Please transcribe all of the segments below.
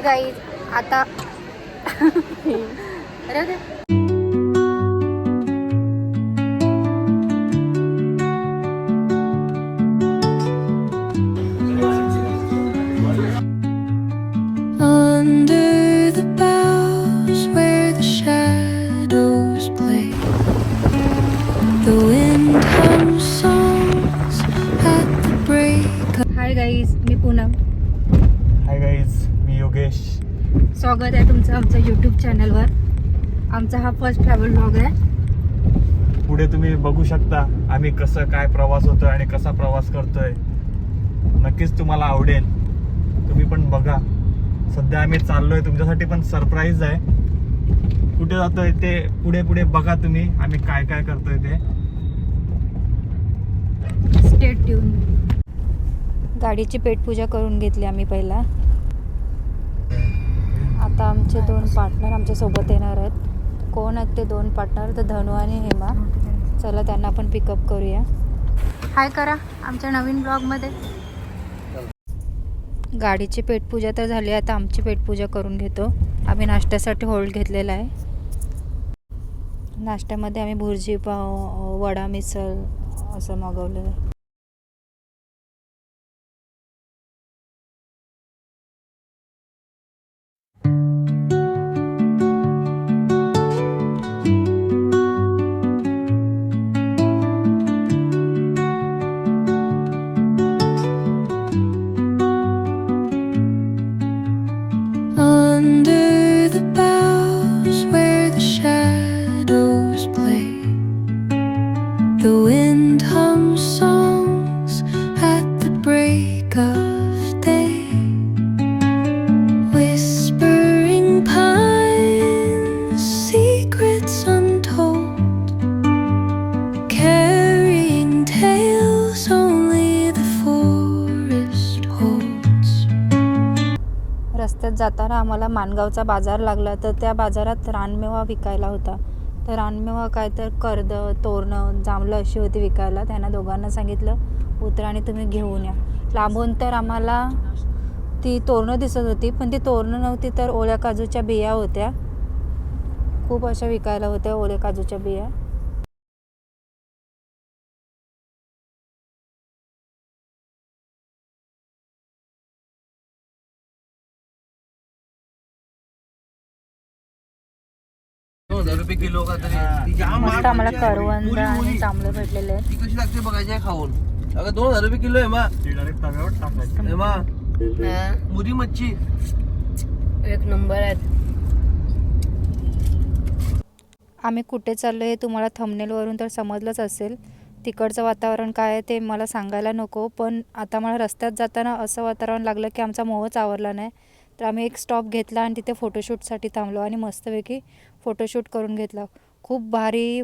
Guys आता Under the boughs where the shadows play, the wind hums songs at the break of. Hi guys, मी Poonam. Hi guys, मी योगेश. स्वागत आहे तुमचं आमच्या यूट्यूब चॅनलवर. आमचा हा फर्स्ट ट्रॅव्हल ब्लॉग आहे. पुढे तुम्ही बघू शकता आम्ही कसं काय प्रवास होतोय आणि कसा प्रवास करतोय. नक्कीच तुम्हाला आवडेल, तुम्ही पण बघा. सध्या आम्ही चाललोय, तुमच्यासाठी पण सरप्राईज आहे. कुठे जातोय ते पुढे पुढे बघा तुम्ही, आम्ही काय काय करतोय ते. Stay tune. गाडीची पेटपूजा करून घेतली आम्ही पहिला. आता आमचे 2 पार्टनर आमच्या सोबत येणार आहेत. कोण आहेत ते 2 पार्टनर? तर धनु आणि हेमा. चला त्यांना पण पिकअप करूया. हाय करा आमच्या नवीन ब्लॉगमध्ये. गाडीची पेटपूजा तर झाली, आता आमची पेटपूजा करून घेतो. आम्ही नाश्त्यासाठी होल्ड घेतलेला आहे. नाश्त्यामध्ये आम्ही भुर्जी पाव, वडा, मिसळ असं मागवलेलं आहे. Under the boughs where the shadows play, the wind hums songs at the break of day, whispering pines, secrets untold, carrying tales only the forest holds. रस्त्यात जाताना आम्हाला माणगावचा बाजार लागला, तर त्या बाजारात रानमेवा विकायला होता. तर रानमेवा काय तर कर्द, तोरणं, जांभळं अशी होती विकायला. त्यांना दोघांना सांगितलं उतरा आणि तुम्ही घेऊन या. लांबून तर आम्हाला ती तोरणं दिसत होती, पण ती तोरणं नव्हती, तर ओल्या काजूच्या बिया होत्या. खूप अशा विकायला होत्या ओल्या काजूच्या बिया. किलो का तरी मस्त आम्हाला करवंद आणि जांभळं भेटलेले आहेत. ती कशी लागते बघायची आहे खाऊन. अगं 2000 रुपये किलो आहे मा. डायरेक्ट तव्यावर टाकायचं. मा मुरी मच्छी एक नंबर आहेत. आम्ही कुठे चाललो हे तुम्हाला थंबनेलवरून तर समजलंच असेल. तिकडचं वातावरण काय आहे ते मला सांगायला नको, पण आता मला रस्त्यात जाताना असं वातावरण लागलं की आमचा मोहच आवरला नाही. तर आम्ही एक स्टॉप घेतला आणि तिथे फोटोशूटसाठी थांबलो आणि मस्तपैकी फोटोशूट करून घेतला. खूप भारी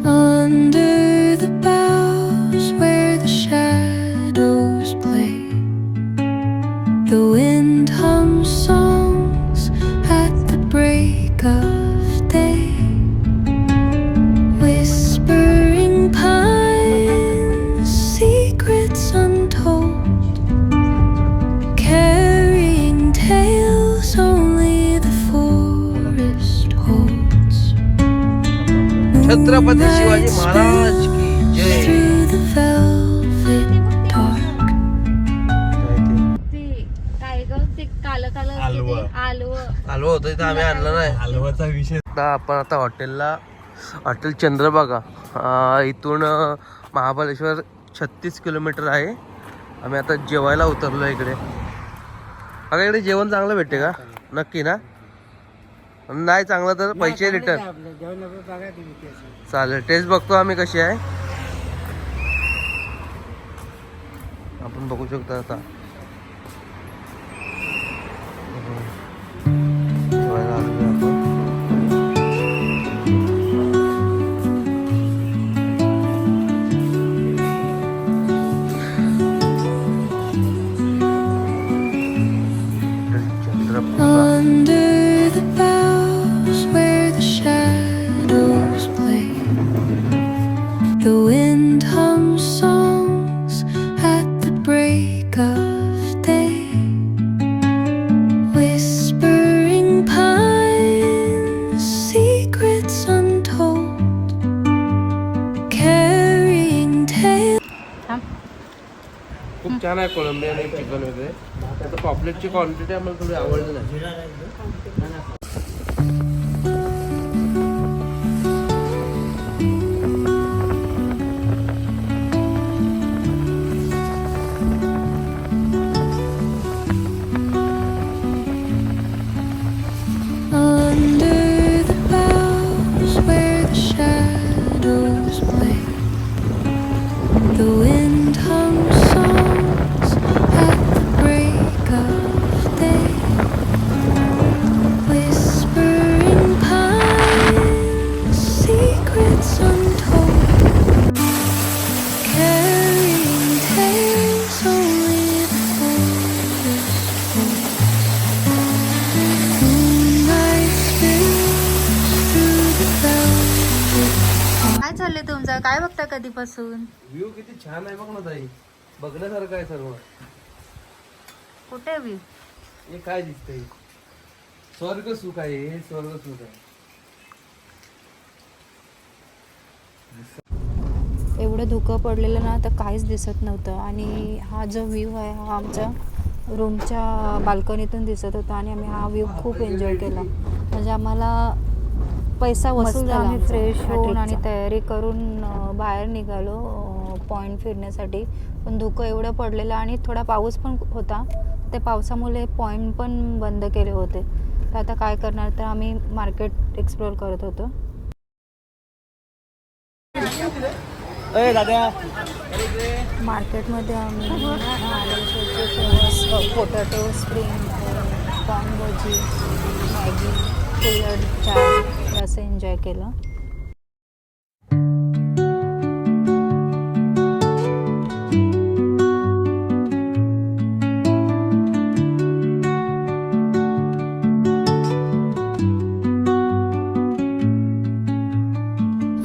Under the boughs where the shadows play, the wind hums songs at the break of day, whispering pines, secrets untold, carrying tales only the forest holds. Chhatrapati Shivaji Maharaj की जय. Through the velvet dark, हलवा होतं इथं, आम्ही आणलं नाही. हलवाचा विषय. आपण आता हॉटेल चंद्रभागा इथून महाबळेश्वर 36 किलोमीटर आहे. आम्ही आता जेवायला उतरलो इकडे. अगं इकडे जेवण चांगलं भेटते का? नक्की ना? नाही चांगलं तर पैसे रिटर्न. चालेल, टेस्ट बघतो आम्ही कशी आहे. आपण बघू शकतो आता. जेवायला आलोय आपण. under छान आहे कोलंबियन आणि चिकन वगैरे. त्याचं पॉपलेटची क्वांटिटी आम्हाला थोडी आवडली नाही. Under the boughs where the shadows play, the wind hums songs at the break of day. Whispering pines, secrets untold, carrying tales only the forest holds. Moonlight spills through the velvet. काय चाललंय तुमचं? काय बघता कधीपासून? View किती छान आहे बघ ना ताई. बघण्यासारखं आहे सर्व. कुठे व्ह्यू? हे काय दिसतंय? स्वर्ग सुख आहे हे. स्वर्ग सुख आहे. एवढं धुकं पडलेलं ना तर काहीच दिसत नव्हतं. आणि हा जो व्ह्यू आहे हा आमच्या रूमच्या बाल्कनीतून दिसत होता आणि आम्ही हा व्ह्यू खूप एन्जॉय केला. म्हणजे आम्हाला पैसा वसूल झाला. आम्ही फ्रेश होऊन आणि तयारी करून बाहेर निघालो पॉईंट फिरण्यासाठी. पण धुकं एवढं पडलेलं आणि थोडा पाऊस पण होता. त्या पावसामुळे पॉईंट पण बंद केले होते. तर आता काय करणार, तर आम्ही मार्केट एक्सप्लोर करत होतो. मार्केटमध्ये आम्ही महाबळेश्वरचे फेमस पोटॅटो स्प्रिंग, कॉर्न भजी, मॅगी, कुल्हड चाय हे असं एन्जॉय केलं.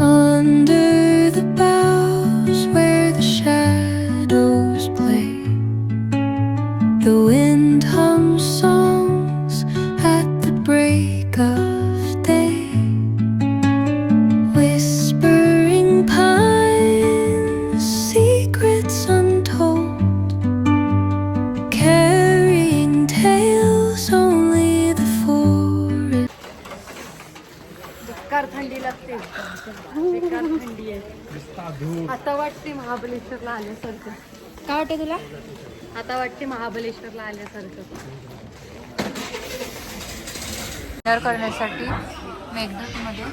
Under the boughs where the shadows play, the wind hums songs at the break of day. Whispering pines, secrets untold, carrying tales only the forest. बेकार थंडी लागते. बेकार थंडी आहे. आता वाटते महाबळेश्वरला आल्यासारखं. काय वाटतं तुला? आता वाटते महाबळेश्वरला आल्यासारखं. डिनर करण्यासाठी मेघदूतमध्ये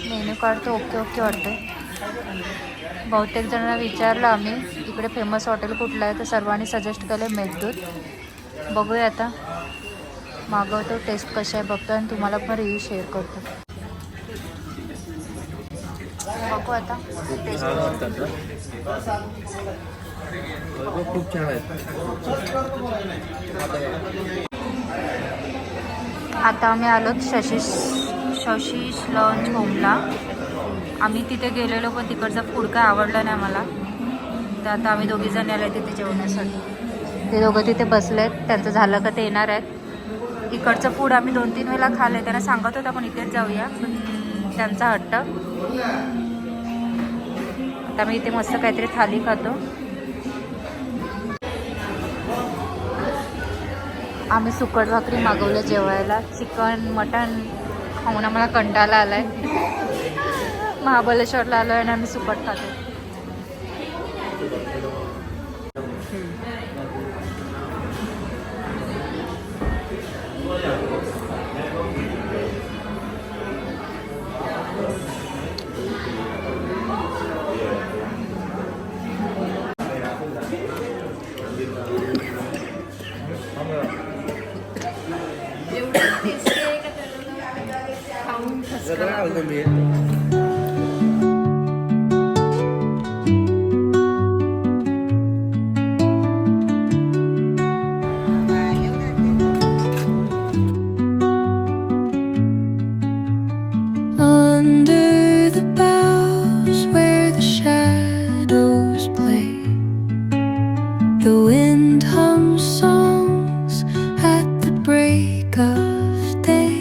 मेनू कार्ड तर ओके ओके वाटते. बहुतेक जणांना विचारलं आम्ही इकडे फेमस हॉटेल कुठलं आहे, तर सर्वांनी सजेस्ट केलं मेघदूत. बघूया आता, मागवतो, टेस्ट कशी आहे बघतो आणि तुम्हाला पण रिव्ह्यू शेअर करतो. बघू आता टेस्ट. खूप छान आहे. आता आम्ही आलो शशीश लॉन्च होमला. आम्ही तिथे गेलेलो पण तिकडचा फूड काय आवडलं नाही मला. तर आता आम्ही दोघीजण आले तिथे जेवण्यासाठी. ते दोघं तिथे बसले आहेत, त्यांचं झालं का ते येणार आहेत. इकडचं फूड आम्ही 2-3 वेळेला खाल्लं आहे. त्यांना सांगत होता पण इथेच जाऊया, पण त्यांचा हट्ट. आता मी इथे मस्त काहीतरी थाली खातो. आम्ही सुकट भाकरी मागवलं जेवायला. चिकन मटण खाऊन आम्हाला कंटाळा आला आहे. महाबळेश्वरला आलो आहे आणि आम्ही सुकट खातो. Under the boughs where the shadows play, the wind hums songs at the break of day.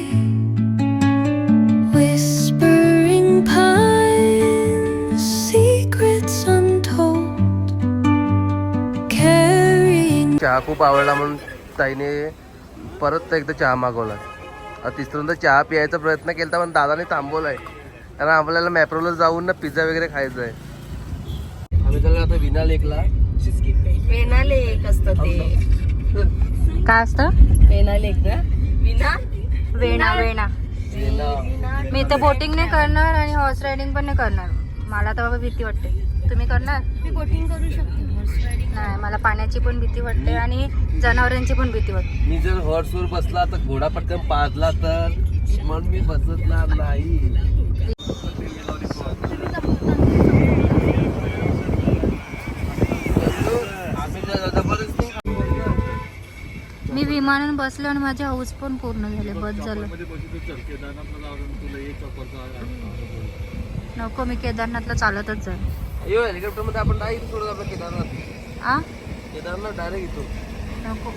Whisper चहा खूप आवडला म्हणून ताईने परत एकदा चहा मागवला. तिसऱ्यांदा चहा प्यायचा प्रयत्न केला पण दादाने थांबवलाय कारण आपल्याला मॅप्रोला जाऊन ना पिझ्झा वगैरे खायचा आहे. आम्ही त्याला आता विना लेकला पेना लेक असतं ते. काय असतं? पेना लेक ना विना वेणा वेणा. मी तर बोटिंग नाही करणार आणि हॉर्स रायडिंग पण नाही करणार. मला तर बाबा भीती वाटते. तुम्ही करणार? मी बोटिंग करू शकते. हॉर्स रायडिंग नाही, मला पाण्याची पण भीती वाटते आणि जनावरांची पण भीती वाटते. मी जर हॉर्सवर बसला तर घोडा पटकन पाजला तर म्हणून मी बसणार नाही. मी विमानात बसले आणि माझे हाऊस पण पूर्ण झाले. बस झालं. नको, मी केदारनाथला चालतच जाईल. अयो हेलिकॉप्टर मध्ये आपण डायरेक्ट सोडत आपलं केदारनाथ. आ केदारनाथ डायरेक्ट येतो. नको.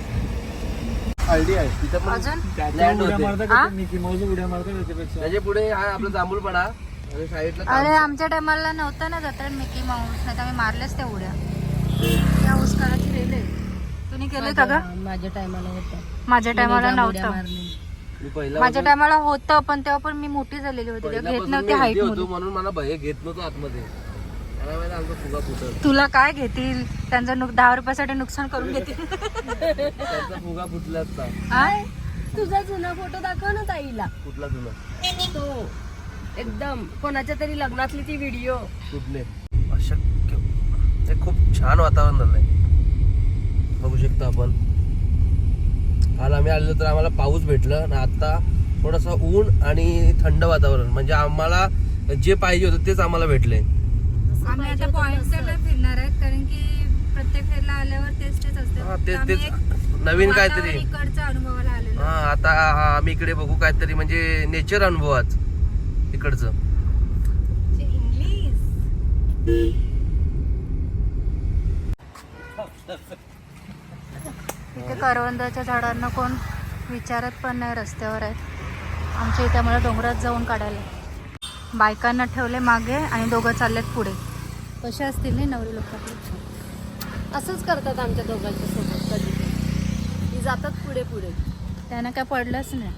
आयडिया आहे. तिथं पण अजून लँड उड्या होते. मारता का मिकी माऊस उड्या मारता त्याच्यापेक्षा त्याच्या पुढे हा आपला जांभूळपडा आणि साईडला अरे आमच्या टायमाला नव्हतं ना जत्रेत मिकी माऊस, नाही तर आम्ही मारलेच त्या उड्या. त्या हुसकाराची रेल आहे. तुम्ही केले का ग? माझ्या टायमाला होतं. माझ्या टायमाला नव्हतं. मी पहिला माझ्या टायमाला होतं पण तेव्हा पण मी मोठी झालेली होती. तेव्हा घेत पहिल्यापासून नव्हती मी हाईट हेल्दी मध्ये. होतो म्हणून मला भय घेत नव्हतो आतमध्ये. मला माहिती आमचा फुगा फुटत. तुला काय घेतील? त्यांचं 10 रुपयासाठी नुकसान करून घेतील. त्यांचा फुगा फुटला असता. आ? तुझा जुना फोटो दाखव ना ताईला. कुठला तुला तो एकदम कोणाच्या तरी लग्नातली ती व्हिडिओ. कुठले अशक्य. ते खूप छान वातावरण झालंय बघू शकता आपण. काल आम्ही आलेलो तर आम्हाला पाऊस भेटलं आणि आता थोडासा ऊन आणि थंड वातावरण. म्हणजे आम्हाला जे पाहिजे होतं तेच आम्हाला भेटले. आम्ही आता पॉइंटला फिरणार आहेत कारण की प्रत्येक फेरला आल्यावर तेच तेच हा, असतं. तेच आम्ही तेच एक नवीन काहीतरी. वातावरण इकडच्या अनुभवाला आलेलो. हा आता आम्ही इकडे बघू काहीतरी म्हणजे नेचर अनुभवाच इकडचं. इथे करवंदाच्या झाडांना कोण विचारत पण नाही, रस्त्यावर आहेत. आमच्या इथे आम्हाला डोंगरात जाऊन काढायला. बायकांना ठेवले मागे आणि दोघं चाललेत पुढे. कसे असतील नाही नवरी लोक? असंच करतात आमच्या दोघांच्या सोबत कधी. ती जातात पुढे पुढे. त्यांना काय पडलंच नाही.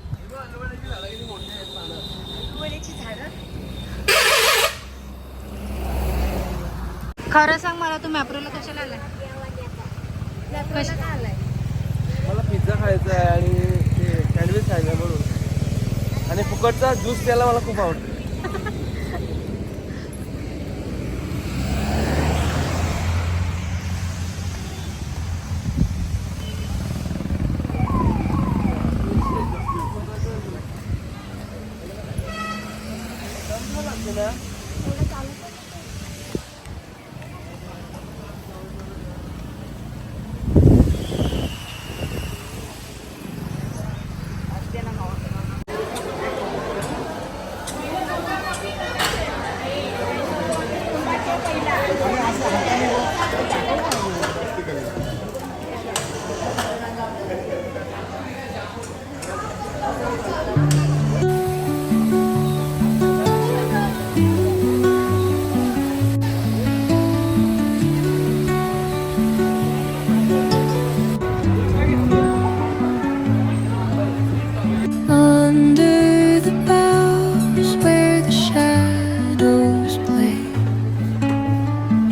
खरं सांग मला, तू मॅप्रोला कशाला आलाय? कशाला आलाय? मला पिझ्झा खायचा आहे आणि ते सँडविच खायचं आहे म्हणून. आणि फुकटचा ज्यूस प्यायला मला खूप आवडतं. Under the boughs where the shadows play,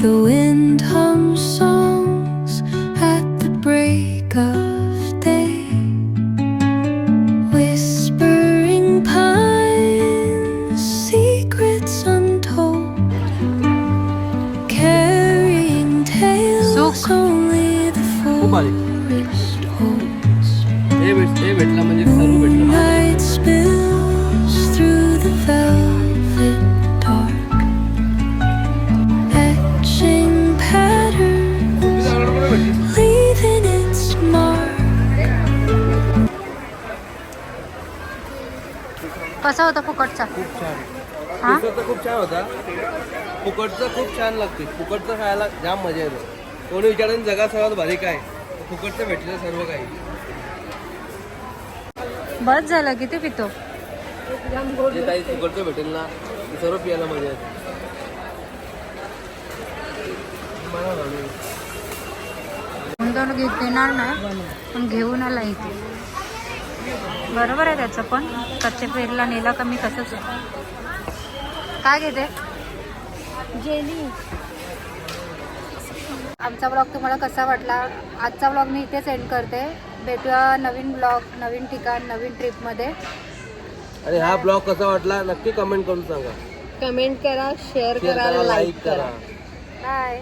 the wind hums songs at the break of day. Whispering pines, secrets untold, carrying tales only the forest holds. हे भेटला म्हणजे सर्व भेटलं. Night spills through the velvet dark, etching patterns, leaving its mark. कसा होता फुकटचा? खूप छान. हा? पिझ्झा खूप छान होता. फुकटचं खूप छान लागते. फुकटचं खायला जाम मजा येते. कोणी विचारेन जगात सर्वात भारी काय, फुकटचं भेटलं सर्व काही. बस झालं, किती पितो? जे काही फुकटचं भेटेल ना ते सर्व पियाला मजा येते. तो घेणार नाही पण घेऊन आला इथे. बरोबर आहे त्याचं पण. कच्चे पेरला नेला का मी कसंच. काय घेते जेली. आमचा ब्लॉग तुम्हाला कसा वाटला? आजचा ब्लॉग मी इथेच एंड करते. भेटूया नवीन ब्लॉग, नवीन ठिकाण, नवीन ट्रिपमध्ये. आणि हा ब्लॉग कसा वाटला नक्की कमेंट करून सांगा. कमेंट करा, शेअर करा, लाईक करा. बाय.